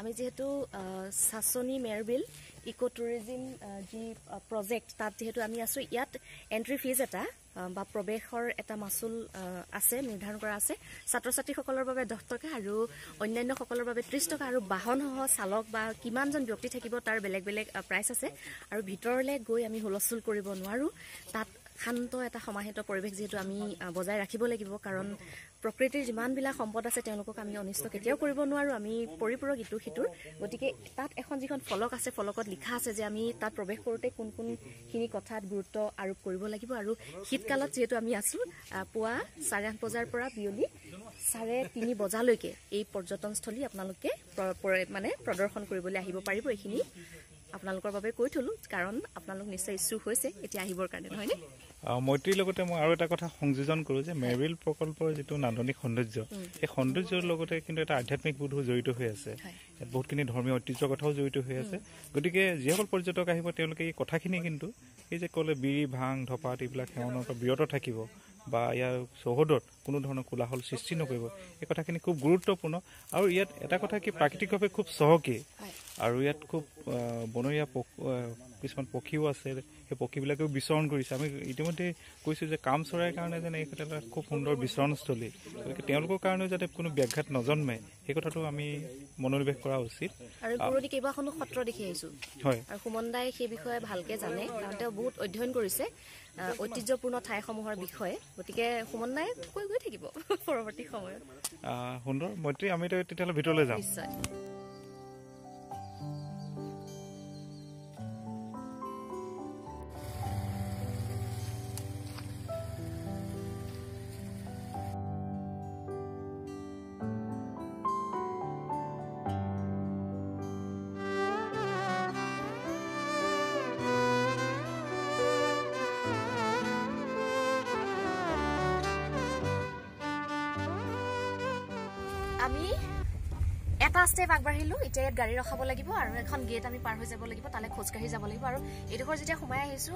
আমি যেহেতু সাসনি Merbil eco tourism যি প্ৰজেক্ট তাত যেহেতু আমি আছো ইয়াত এন্ট্ৰি ফিজ এটা বা প্ৰৱেশৰ এটা মাচুল আছে নিৰ্ধাৰণ কৰা আছে ছাত্ৰ ছাত্ৰীসকলৰ বাবে 10 টকা আৰু অন্যান্য সকলৰ বাবে 30 টকা আৰু বাহনসহ চালক বা কিমানজন ব্যক্তি থাকিব তাৰ বেলেগ বেলেগ প্ৰাইচ আছে আৰু ভিতৰলৈ গৈ আমি হুলস্থুল কৰিব নোৱাৰো তাত শান্ত এটা সমাহিত পৰিৱেশ যেহেতু আমি বজাই ৰাখিব লাগিব কাৰণ প্ৰকৃতিৰ যিমানবিলাক সম্পদ আছে তেওঁলোকক আমি অনিষ্ট কেতিয়াও কৰিব নোৱাৰো আমি পৰিপূৰক ইটো সিটোৰ গতিকে তাত এখন যিখন ফলক আছে ফলকত লিখা আছে যে আমি তাত প্ৰৱেশ কৰোঁতে কোন কোনখিনি কথাত গুৰুত্ব আৰোপ কৰিব লাগিব আৰু শীতকালত যেহেতু আমি আছো পুৱা 8:30 বজাৰ পৰা বিয়লি 3:30 বজালৈকে এই পৰ্যটনস্থলী আপোনালোকে মানে প্ৰদৰ্শন কৰিবলৈ আহিব পাৰিব এইখিনি আপোনালোকৰ বাবে কৈ থলো কাৰণ আপোনালোক নিশ্চয় ইচ্ছুক হৈছে এতিয়া আহিবৰ কাৰণে নহয়নে মৈত্ৰীৰ লগতে মই আৰু এটা কথা সংযোজন কৰো যে মেৰবিল প্ৰকল্পৰ যেটো নান্দনিক সৌন্দৰ্য এই সৌন্দৰ্যৰ লগতে কিন্তু এটা আধ্যাত্মিক বোধো জড়িত হৈ আছে ইয়াত বহুতখিনি ধৰ্মীয় ঐতিহ্যৰ কথাও জড়িত হৈ আছে গতিকে যিসকল পৰ্যটক আহিব তেওঁলোকে এই কথাখিনি কিন্তু এই যে ক'লে বিৰি ভাং ধপাত এইবিলাক সেৱনৰ পৰা বিৰত থাকিব বা ইয়াৰ চৌহদত কোনো ধৰণৰ কোলাহল সৃষ্টি নকৰিব এই কথাখিনি খুব গুৰুত্বপূৰ্ণ আৰু ইয়াত এটা কথা কি প্ৰাকৃতিকভাৱে খুব চহকী আৰু ইয়াত খুব বনৰীয়া কিছুমান পক্ষীও আছে সেই পক্ষীবিলাকেও বিচৰণ কৰিছে আমি ইতিমধ্যে কৈছোঁ যে কাম চৰাইৰ কাৰণে যেন এই এটা খুব সুন্দৰ বিচৰণস্থলী গতিকে তেওঁলোকৰ কাৰণেও যাতে কোনো ব্যাঘাত নজন্মে সেই কথাটো আমি মনোনিৱেশ কৰা উচিত আৰু পুৰণি কেইবাখনো সত্ৰ দেখি আহিছোঁ হয় আৰু সুমনদাই সেই বিষয়ে ভালকৈ জানে কাৰণ তেওঁ বহুত অধ্যয়ন কৰিছে ঐতিহ্যপূৰ্ণ ঠাইসমূহৰ বিষয়ে গতিকে সুমনদাই কৈ গৈ থাকিব পৰৱৰ্তী সময়ত সুন্দৰ মৈত্ৰী আমি তেতিয়াহ'লে ভিতৰলৈ যাওঁ নিশ্চয় আমি এটা ষ্টেপ আগবাঢ়িলো এতিয়া ইয়াত গাড়ী ৰখাব লাগিব আৰু এখন গেট আমি পাৰ হৈ যাব লাগিব তালে খোজকাঢ়ি যাব লাগিব আৰু এইডোখৰ যেতিয়া সোমাই আহিছো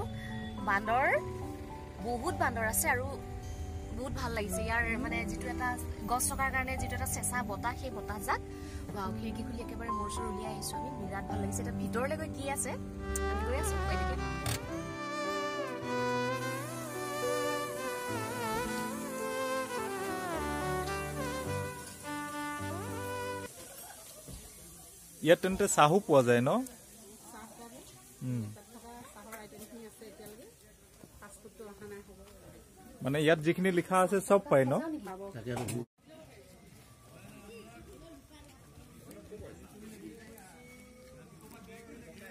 বহুত বান্দৰ আছে আৰু বহুত ভাল লাগিছে ইয়াৰ মানে যিটো এটা গছ থকাৰ কাৰণে যিটো এটা চেঁচা বতাহ সেই বতাহজাক বাও খিৰিকী খুলি একেবাৰে মোৰ ওচৰ উলিয়াই আহিছো আমি বিৰাট ভাল লাগিছে এটা ভিতৰলৈ গৈ কি আছে আমি গৈ আছো এনেকে ইয়াত তেন্তে চাহো পোৱা যায় ন মানে ইয়াত যিখিনি লিখা আছে চব পায় ন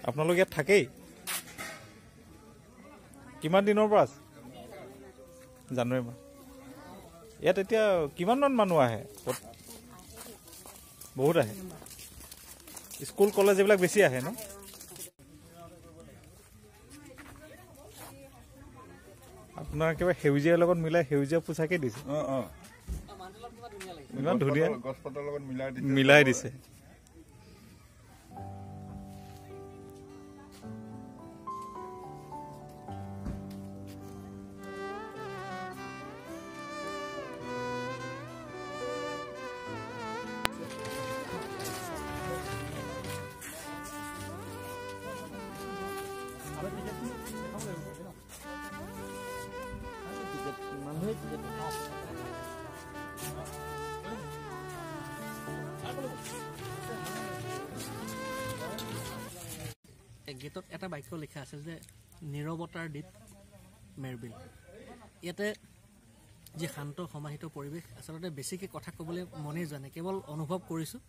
আপোনালোক ইয়াত থাকেই কিমান দিনৰ পৰা আছে জানুৱাৰী মাহ ইয়াত এতিয়া কিমানজন মানুহ আহে বহুত আহে স্কুল কলেজ এইবিলাক বেছি আহে ন আপোনাৰ কিবা সেউজীয়াৰ লগত মিলাই সেউজীয়া পোচাকে দিছে ইমান ধুনীয়া গছপাতৰ লগত মিলাই দিছে গেটত এটা বাক্য লিখা আছে যে নীৰৱতাৰ দ্বীপ মেৰবিল ইয়াতে যি শান্ত সমাহিত পৰিৱেশ আচলতে বেছিকৈ কথা ক'বলৈ মনে যোৱা নাই কেৱল অনুভৱ কৰিছোঁ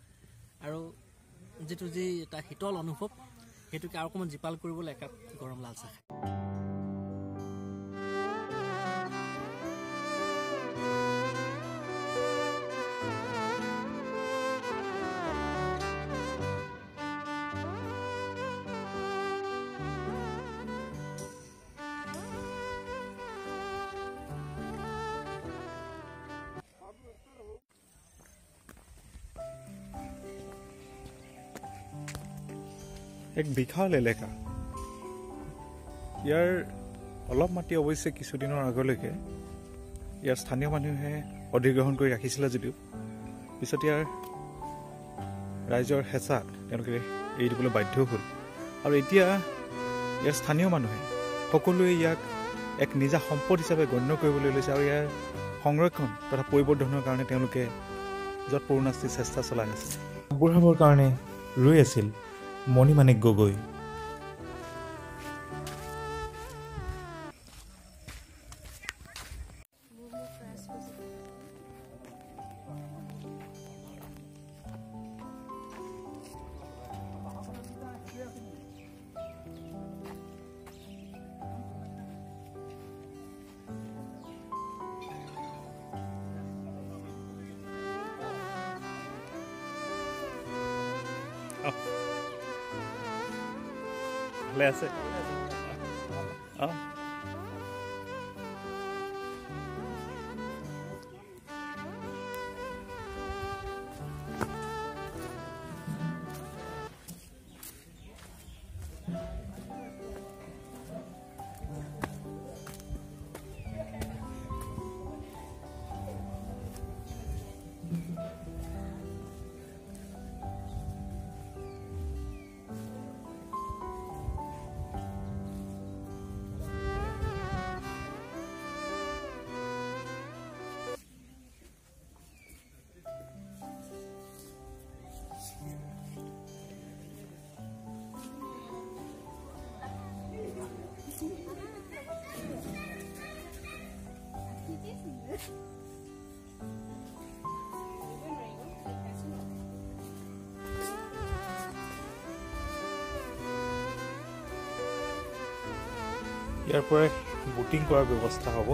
আৰু যিটো যি এটা শীতল অনুভৱ সেইটোকে আৰু অকণমান জীপাল কৰিবলৈ একাপ গৰম লাল চাহ এক বিশাল এলেকা ইয়াৰ অলপ মাটি অৱশ্যে কিছুদিনৰ আগলৈকে ইয়াৰ স্থানীয় মানুহে অধিগ্ৰহণ কৰি ৰাখিছিলে যদিও পিছত ইয়াৰ ৰাইজৰ হেঁচাত তেওঁলোকে এৰি দিবলৈ বাধ্য হ'ল। আৰু এতিয়া ইয়াৰ স্থানীয় মানুহে সকলোৱে ইয়াক এক নিজা সম্পদ হিচাপে গণ্য কৰিবলৈ লৈছে আৰু ইয়াৰ সংৰক্ষণ তথা পৰিৱৰ্ধনৰ কাৰণে তেওঁলোকে যৎপৰোনাস্তি চেষ্টা চলাই আছে। বুঢ়াবৰ কাৰণে ৰৈ আছিল মণিমাণিক গগৈ। ভালে আছে? ইয়াৰ পৰাই বুটিং কৰাৰ ব্যৱস্থা হ'ব।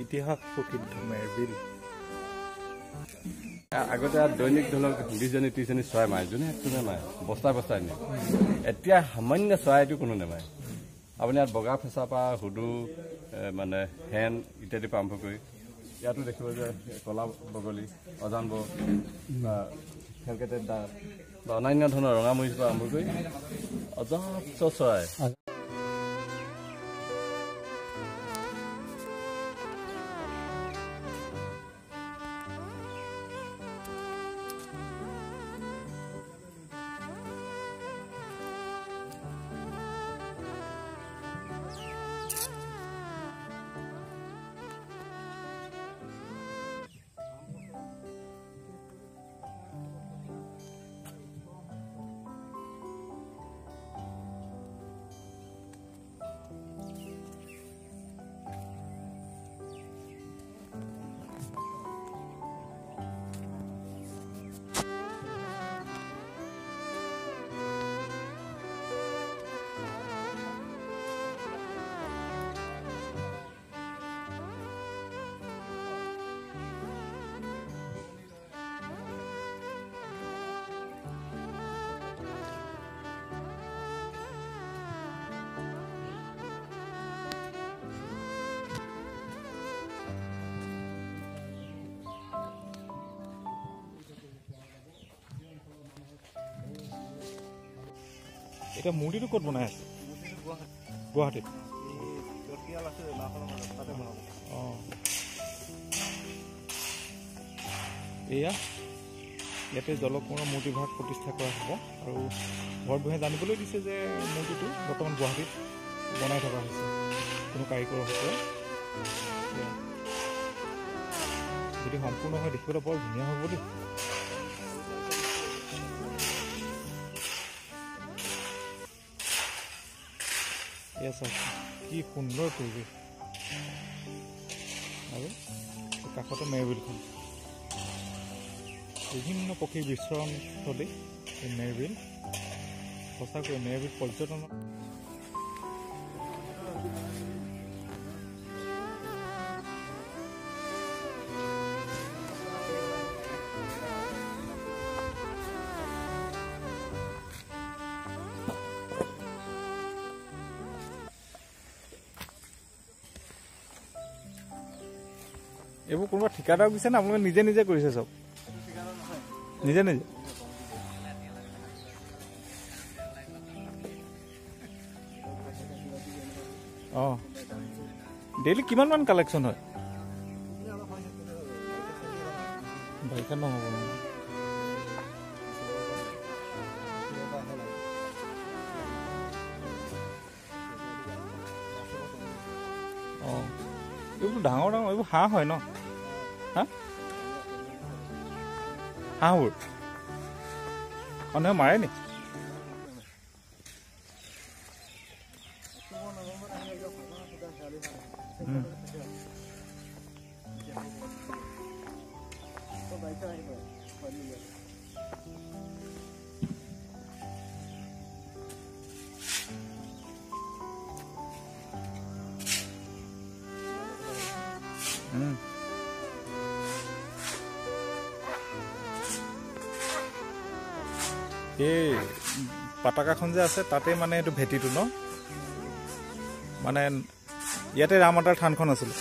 ইতিহাস প্ৰসিদ্ধ মেৰবিল। আগতে দৈনিক ধৰি লওক 20জনী 30জনী চৰাই মাৰে, যোনে একোনে মাৰে, বস্তাই বস্তাই নিয়ে। এতিয়া সামান্য চৰাইটো কোনো নেমাৰে। আপুনি ইয়াত বগা ফেঁচা পৰা হুদু মানে হেন ইত্যাদিৰ পৰা আৰম্ভ কৰি ইয়াতো দেখিব যে কলা বগলী, অজানব বা খেলকেটেৰ দাঁত বা অন্যান্য ধৰণৰ ৰঙামৰিচ পৰা আৰম্ভ কৰি অজস্ৰ চৰাই। এতিয়া মূৰ্তিটো ক'ত বনাই আছে? গুৱাহাটীত। এয়া ইয়াতে জলকুঁৱৰৰ মূৰ্তিভাগ প্ৰতিষ্ঠা কৰা হ'ব আৰু বৰগোহাঁয়ে জানিবলৈ দিছে যে মূৰ্তিটো বৰ্তমান গুৱাহাটীত বনাই থকা হৈছে কোনো কাৰিকৰৰ সৈতে। যদি সম্পূৰ্ণ হয় দেখিবলৈ বৰ ধুনীয়া হ'ব দেই। কি সুন্দৰ পৰিৱেশ আৰু কাষতে মেৰবিলখন। বিভিন্ন পক্ষীৰ বিচৰণস্থলী এই মেৰবিল। সঁচাকৈ মেৰবিল পৰ্যটন এইবোৰ কোনোবা ঠিকাদাৰক দিছে নে আপোনালোকে নিজে নিজে কৰিছে? চব নিজে নিজে। ডেইলি কিমান মান কালেকশ্যন হয়? বাৰিষা নহ'ব অঁ এইবোৰ ডাঙৰ ডাঙৰ এইবোৰ হাঁহ হয় ন হা হাঁহবোৰ মানুহে মাৰে নি এই পাতাকাখন যে আছে তাতে মানে এইটো ভেটিটো ন মানে ইয়াতে ৰামতাৰ থানখন আছিলে